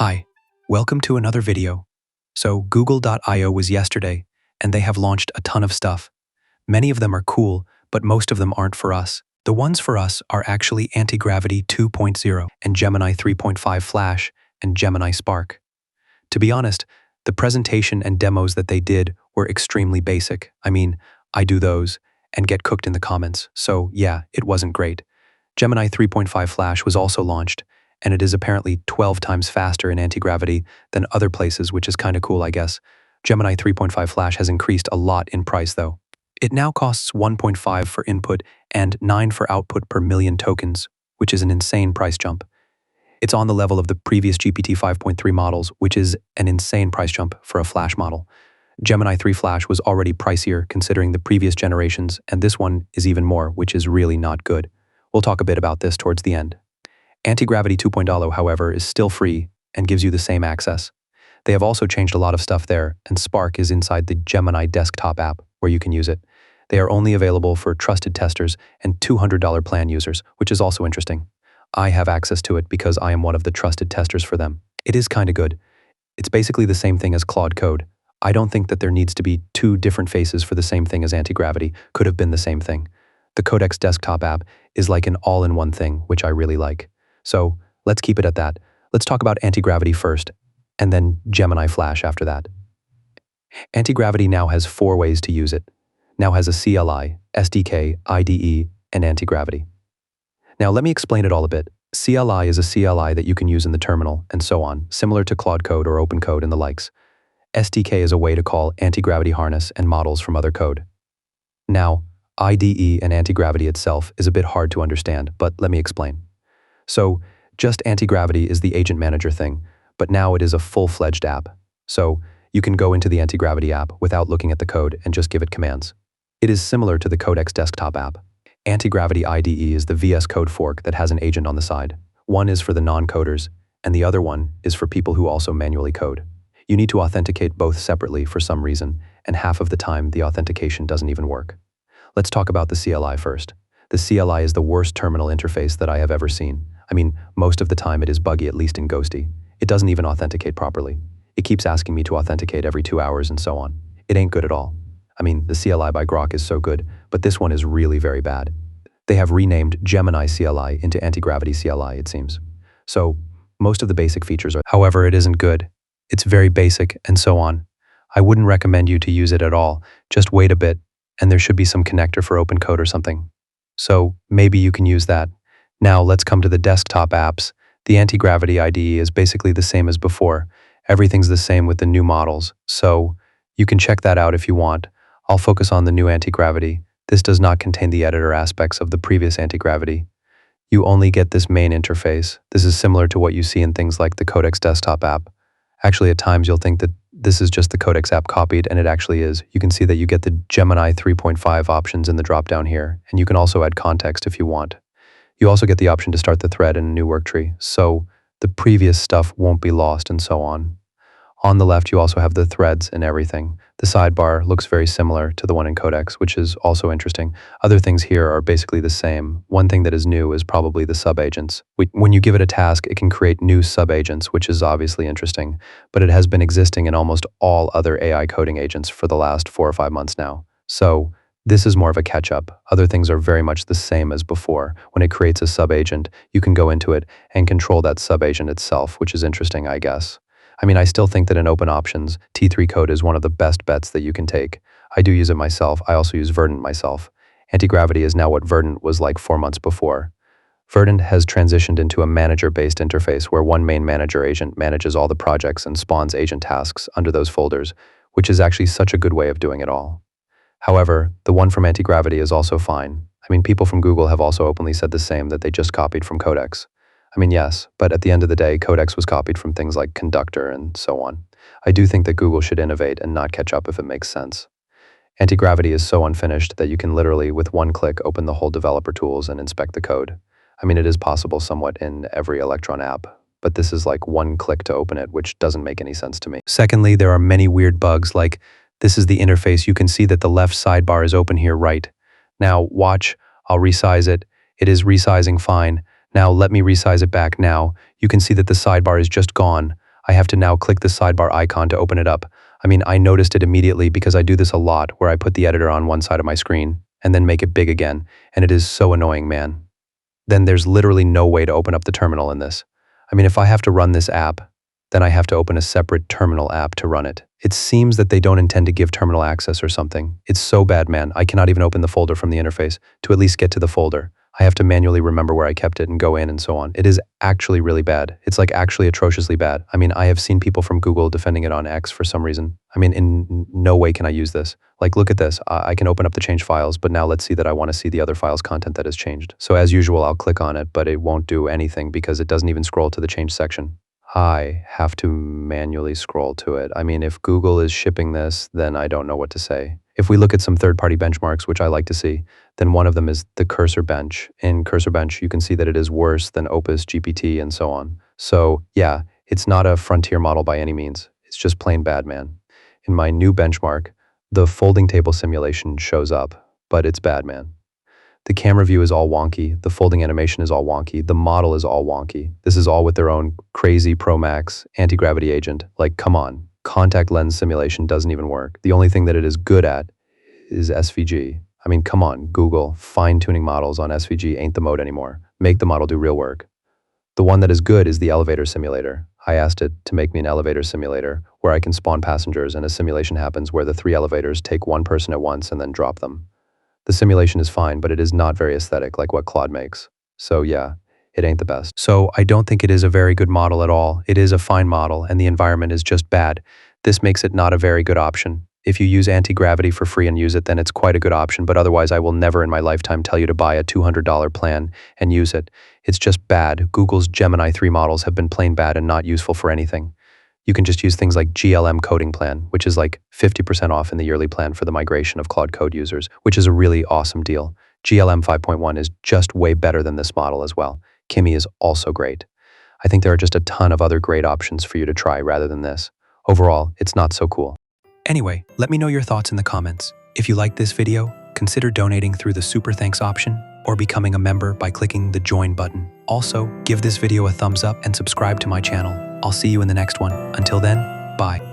Hi, welcome to another video. So Google.io was yesterday, and they have launched a ton of stuff. Many of them are cool, but most of them aren't for us. The ones for us are actually Antigravity 2.0 and Gemini 3.5 Flash and Gemini Spark. To be honest, the presentation and demos that they did were extremely basic. I do those and get cooked in the comments, so yeah, it wasn't great. Gemini 3.5 Flash was also launched, and it is apparently 12 times faster in Antigravity than other places, which is kinda cool, I guess. Gemini 3.5 Flash has increased a lot in price, though. It now costs 1.5 for input and 9 for output per million tokens, which is an insane price jump. It's on the level of the previous GPT 5.3 models, which is an insane price jump for a Flash model. Gemini 3 Flash was already pricier considering the previous generations, and this one is even more, which is really not good. We'll talk a bit about this towards the end. Antigravity 2.0, however, is still free and gives you the same access. They have also changed a lot of stuff there, and Spark is inside the Gemini Desktop app where you can use it. They are only available for trusted testers and $200 plan users, which is also interesting. I have access to it because I am one of the trusted testers for them. It is kinda good. It's basically the same thing as Claude Code. I don't think that there needs to be two different faces for the same thing as Antigravity. Could have been the same thing. The Codex Desktop app is like an all-in-one thing, which I really like. So let's keep it at that. Let's talk about Antigravity first, and then Gemini Flash after that. Antigravity now has 4 ways to use it. Now has a CLI, SDK, IDE, and Antigravity. Now let me explain it all a bit. CLI is a CLI that you can use in the terminal, and so on, similar to Claude Code or Open Code and the likes. SDK is a way to call Antigravity harness and models from other code. Now, IDE and Antigravity itself is a bit hard to understand, but let me explain. So, just Antigravity is the agent manager thing, but now it is a full-fledged app. So, you can go into the Antigravity app without looking at the code and just give it commands. It is similar to the Codex Desktop app. Antigravity IDE is the VS Code fork that has an agent on the side. One is for the non-coders, and the other one is for people who also manually code. You need to authenticate both separately for some reason, and half of the time the authentication doesn't even work. Let's talk about the CLI first. The CLI is the worst terminal interface that I have ever seen. Most of the time it is buggy, at least in Ghosty. It doesn't even authenticate properly. It keeps asking me to authenticate every 2 hours and so on. It ain't good at all. The CLI by Grok is so good, but this one is really very bad. They have renamed Gemini CLI into Antigravity CLI, it seems. So, most of the basic features are, however, it isn't good. It's very basic and so on. I wouldn't recommend you to use it at all. Just wait a bit, and there should be some connector for Open Code or something. So, maybe you can use that. Now let's come to the desktop apps. The Antigravity IDE is basically the same as before. Everything's the same with the new models, so you can check that out if you want. I'll focus on the new Antigravity. This does not contain the editor aspects of the previous Antigravity. You only get this main interface. This is similar to what you see in things like the Codex Desktop app. Actually, at times you'll think that this is just the Codex app copied, and it actually is. You can see that you get the Gemini 3.5 options in the drop-down here, and you can also add context if you want. You also get the option to start the thread in a new work tree, so the previous stuff won't be lost and so on. On the left, you also have the threads and everything. The sidebar looks very similar to the one in Codex, which is also interesting. Other things here are basically the same. One thing that is new is probably the sub-agents. When you give it a task, it can create new sub-agents, which is obviously interesting, but it has been existing in almost all other AI coding agents for the last 4 or 5 months now. So, this is more of a catch-up. Other things are very much the same as before. When it creates a sub-agent, you can go into it and control that sub-agent itself, which is interesting, I guess. I still think that in open options, T3 code is one of the best bets that you can take. I do use it myself. I also use Verdant myself. Antigravity is now what Verdant was like 4 months before. Verdant has transitioned into a manager-based interface where one main manager agent manages all the projects and spawns agent tasks under those folders, which is actually such a good way of doing it all. However, the one from Antigravity is also fine. People from Google have also openly said the same, that they just copied from Codex. Yes, but at the end of the day, Codex was copied from things like Conductor and so on. I do think that Google should innovate and not catch up if it makes sense. Antigravity is so unfinished that you can literally, with one click, open the whole developer tools and inspect the code. It is possible somewhat in every Electron app, but this is like one click to open it, which doesn't make any sense to me. Secondly, there are many weird bugs, like this is the interface. You can see that the left sidebar is open here, right? Now, watch, I'll resize it. It is resizing fine. Now let me resize it back now. You can see that the sidebar is just gone. I have to now click the sidebar icon to open it up. I mean, I noticed it immediately because I do this a lot where I put the editor on one side of my screen and then make it big again, and it is so annoying, man. Then there's literally no way to open up the terminal in this. I mean, if I have to run this app, then I have to open a separate terminal app to run it. It seems that they don't intend to give terminal access or something. It's so bad, man. I cannot even open the folder from the interface to at least get to the folder. I have to manually remember where I kept it and go in and so on. It is actually really bad. It's like actually atrociously bad. I mean, I have seen people from Google defending it on X for some reason. I mean, in no way can I use this. Like, look at this. I can open up the changed files, but now let's see that I want to see the other file's content that has changed. So as usual, I'll click on it, but it won't do anything because it doesn't even scroll to the change section. I have to manually scroll to it. I mean, if Google is shipping this, then I don't know what to say. If we look at some third-party benchmarks, which I like to see, then one of them is the Cursor Bench. In Cursor Bench, you can see that it is worse than Opus GPT and so on. So yeah, it's not a frontier model by any means. It's just plain bad, man. In my new benchmark, the folding table simulation shows up, but it's bad, man. The camera view is all wonky, the folding animation is all wonky, the model is all wonky. This is all with their own crazy Pro Max anti-gravity agent. Like, come on. Contact lens simulation doesn't even work. The only thing that it is good at is SVG. I mean, come on, Google, fine-tuning models on SVG ain't the mode anymore. Make the model do real work. The one that is good is the elevator simulator. I asked it to make me an elevator simulator where I can spawn passengers and a simulation happens where the 3 elevators take one person at once and then drop them. The simulation is fine, but it is not very aesthetic like what Claude makes. So yeah, it ain't the best. So I don't think it is a very good model at all. It is a fine model and the environment is just bad. This makes it not a very good option. If you use anti-gravity for free and use it, then it's quite a good option, but otherwise I will never in my lifetime tell you to buy a $200 plan and use it. It's just bad. Google's Gemini 3 models have been plain bad and not useful for anything. You can just use things like GLM coding plan, which is like 50% off in the yearly plan for the migration of Claude Code users, which is a really awesome deal. GLM 5.1 is just way better than this model as well. Kimi is also great. I think there are just a ton of other great options for you to try rather than this. Overall, it's not so cool. Anyway, let me know your thoughts in the comments. If you liked this video, consider donating through the Super Thanks option or becoming a member by clicking the Join button. Also, give this video a thumbs up and subscribe to my channel. I'll see you in the next one. Until then, bye.